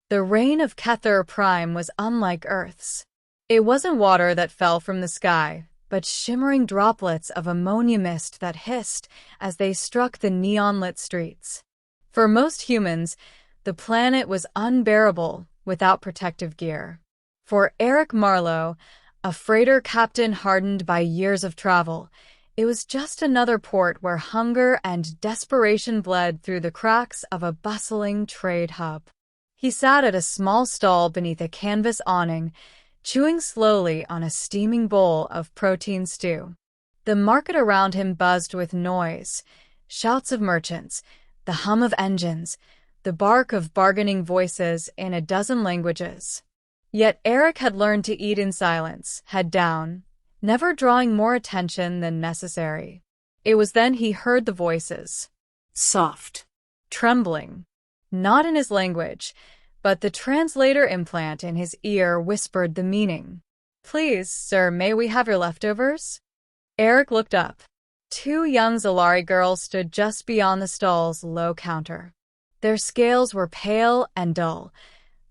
The rain of Kether Prime was unlike Earth's. It wasn't water that fell from the sky, but shimmering droplets of ammonia mist that hissed as they struck the neon-lit streets. For most humans, the planet was unbearable without protective gear. For Eric Marlowe, a freighter captain hardened by years of travel, it was just another port where hunger and desperation bled through the cracks of a bustling trade hub. He sat at a small stall beneath a canvas awning, chewing slowly on a steaming bowl of protein stew. The market around him buzzed with noise, shouts of merchants, the hum of engines, the bark of bargaining voices in a dozen languages. Yet Eric had learned to eat in silence, head down, never drawing more attention than necessary. It was then he heard the voices. Soft. Trembling. Not in his language, but the translator implant in his ear whispered the meaning. "Please, sir, may we have your leftovers?" Eric looked up. Two young Zalari girls stood just beyond the stall's low counter. Their scales were pale and dull,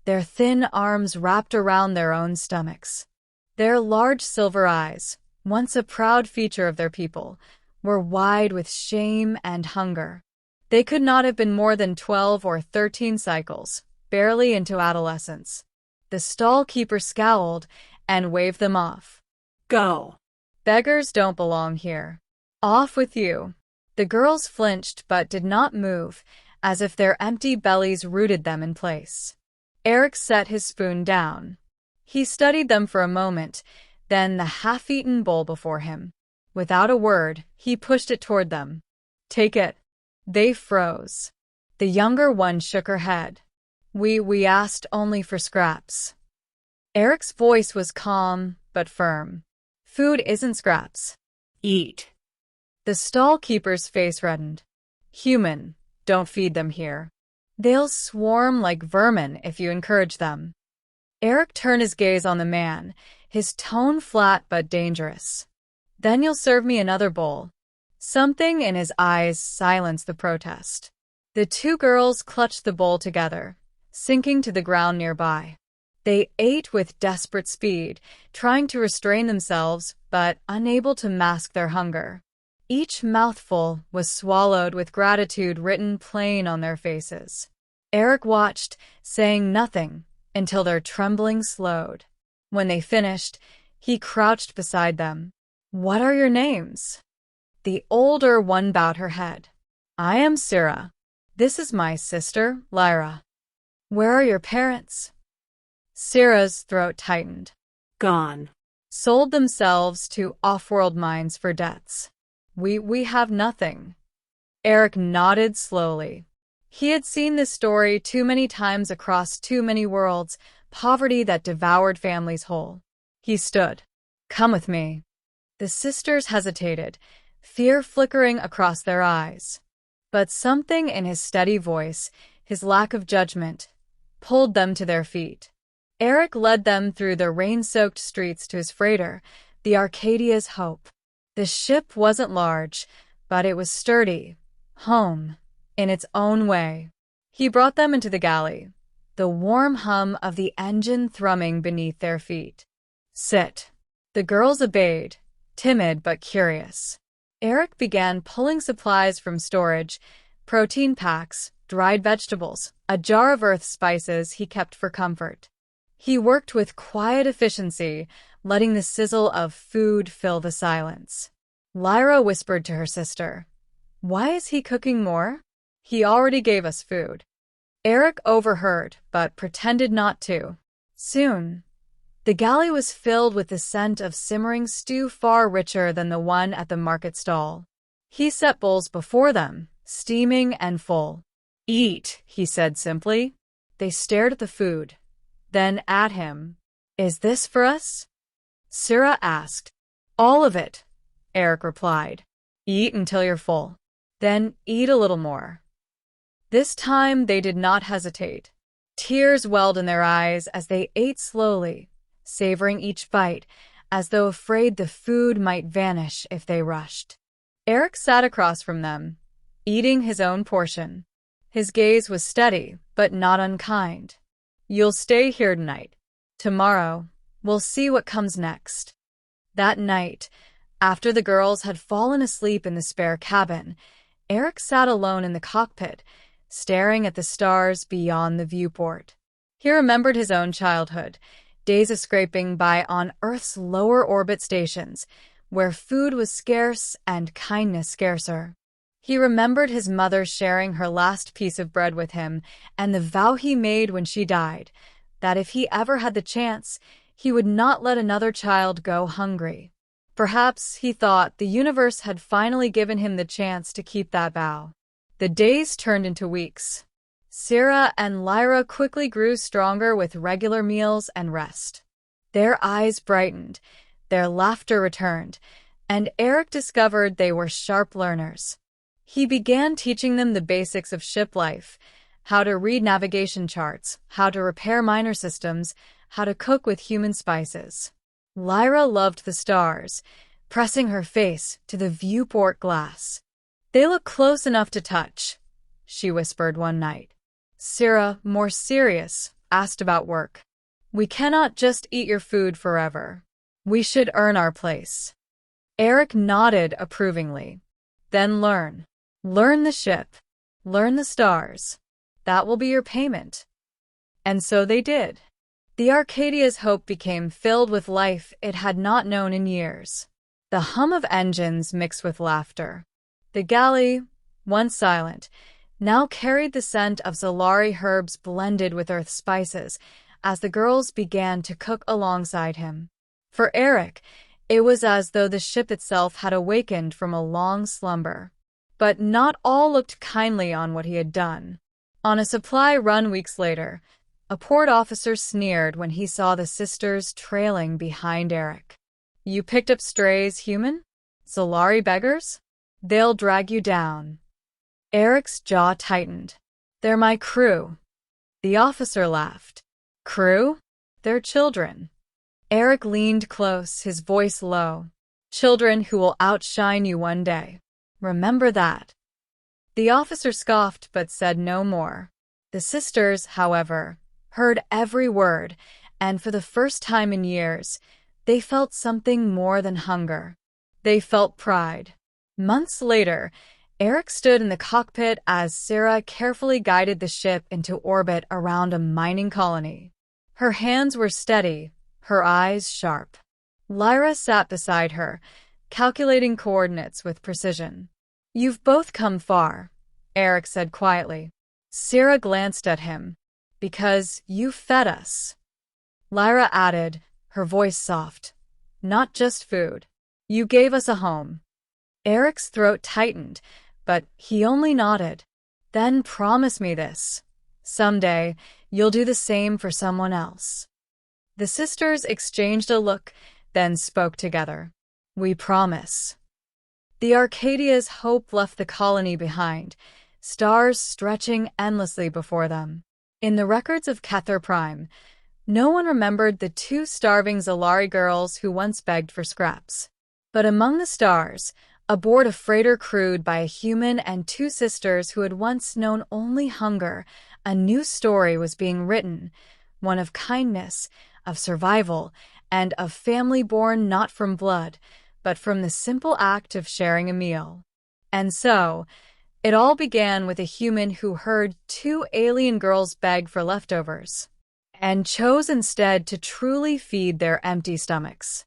their thin arms wrapped around their own stomachs. Their large silver eyes, once a proud feature of their people, were wide with shame and hunger. They could not have been more than 12 or 13 cycles, barely into adolescence. The stall keeper scowled and waved them off. "Go. Beggars don't belong here. Off with you." The girls flinched but did not move, as if their empty bellies rooted them in place. Eric set his spoon down. He studied them for a moment, then the half-eaten bowl before him. Without a word, he pushed it toward them. "Take it." They froze. The younger one shook her head. We asked only for scraps." Eric's voice was calm but firm. "Food isn't scraps. Eat." The stall keeper's face reddened. "Human, don't feed them here. They'll swarm like vermin if you encourage them." Eric turned his gaze on the man, his tone flat but dangerous. "Then you'll serve me another bowl." Something in his eyes silenced the protest. The two girls clutched the bowl together, sinking to the ground nearby. They ate with desperate speed, trying to restrain themselves, but unable to mask their hunger. Each mouthful was swallowed with gratitude written plain on their faces. Eric watched, saying nothing, until their trembling slowed. When they finished, he crouched beside them. "What are your names?" The older one bowed her head. "I am Syrah. This is my sister, Lyra." "Where are your parents?" Syrah's throat tightened. "Gone. Sold themselves to off-world mines for debts. We have nothing." Eric nodded slowly. He had seen this story too many times across too many worlds, poverty that devoured families whole. He stood. "Come with me." The sisters hesitated, fear flickering across their eyes. But something in his steady voice, his lack of judgment, pulled them to their feet. Eric led them through the rain-soaked streets to his freighter, the Arcadia's Hope. The ship wasn't large, but it was sturdy, home, in its own way. He brought them into the galley, the warm hum of the engine thrumming beneath their feet. "Sit." The girls obeyed, timid but curious. Eric began pulling supplies from storage, protein packs, dried vegetables, a jar of earth spices he kept for comfort. He worked with quiet efficiency, letting the sizzle of food fill the silence. Lyra whispered to her sister, "Why is he cooking more? He already gave us food." Eric overheard, but pretended not to. Soon, the galley was filled with the scent of simmering stew far richer than the one at the market stall. He set bowls before them, steaming and full. "Eat," he said simply. They stared at the food, then at him. "Is this for us?" Syrah asked. "All of it," Eric replied. "Eat until you're full. Then eat a little more." This time they did not hesitate. Tears welled in their eyes as they ate slowly, savoring each bite, as though afraid the food might vanish if they rushed. Eric sat across from them, eating his own portion. His gaze was steady, but not unkind. You'll stay here tonight. Tomorrow, we'll see what comes next. That night, after the girls had fallen asleep in the spare cabin, Eric sat alone in the cockpit, staring at the stars beyond the viewport. He remembered his own childhood, days of scraping by on Earth's lower orbit stations, where food was scarce and kindness scarcer. He remembered his mother sharing her last piece of bread with him and the vow he made when she died, that if he ever had the chance, he would not let another child go hungry. Perhaps, he thought, the universe had finally given him the chance to keep that vow. The days turned into weeks. Sarah and Lyra quickly grew stronger with regular meals and rest. Their eyes brightened, their laughter returned, and Eric discovered they were sharp learners. He began teaching them the basics of ship life, how to read navigation charts, how to repair minor systems, how to cook with human spices. Lyra loved the stars, pressing her face to the viewport glass. "They look close enough to touch," she whispered one night. Sarah, more serious, asked about work. "We cannot just eat your food forever. We should earn our place." Eric nodded approvingly. "Then learn. Learn the ship. Learn the stars. That will be your payment." And so they did. The Arcadia's hope became filled with life it had not known in years. The hum of engines mixed with laughter. The galley, once silent, now carried the scent of Zolari herbs blended with earth spices as the girls began to cook alongside him. For Eric, it was as though the ship itself had awakened from a long slumber. But not all looked kindly on what he had done. On a supply run weeks later, a port officer sneered when he saw the sisters trailing behind Eric. "You picked up strays, human? Zolari beggars? They'll drag you down." Eric's jaw tightened. "They're my crew." The officer laughed. "Crew? They're children." Eric leaned close, his voice low. "Children who will outshine you one day. Remember that." The officer scoffed but said no more. The sisters, however, heard every word, and for the first time in years, they felt something more than hunger. They felt pride. Months later, Eric stood in the cockpit as Sarah carefully guided the ship into orbit around a mining colony. Her hands were steady, her eyes sharp. Lyra sat beside her, calculating coordinates with precision. "You've both come far," Eric said quietly. Sarah glanced at him. "Because you fed us." Lyra added, her voice soft. "Not just food. You gave us a home." Eric's throat tightened, but he only nodded. "Then promise me this. Someday, you'll do the same for someone else." The sisters exchanged a look, then spoke together. "We promise." The Arcadia's hope left the colony behind, stars stretching endlessly before them. In the records of Kether Prime, no one remembered the two starving Zolari girls who once begged for scraps. But among the stars, aboard a freighter crewed by a human and two sisters who had once known only hunger, a new story was being written, one of kindness, of survival, and of family born not from blood, but from the simple act of sharing a meal. And so, it all began with a human who heard two alien girls beg for leftovers, and chose instead to truly feed their empty stomachs.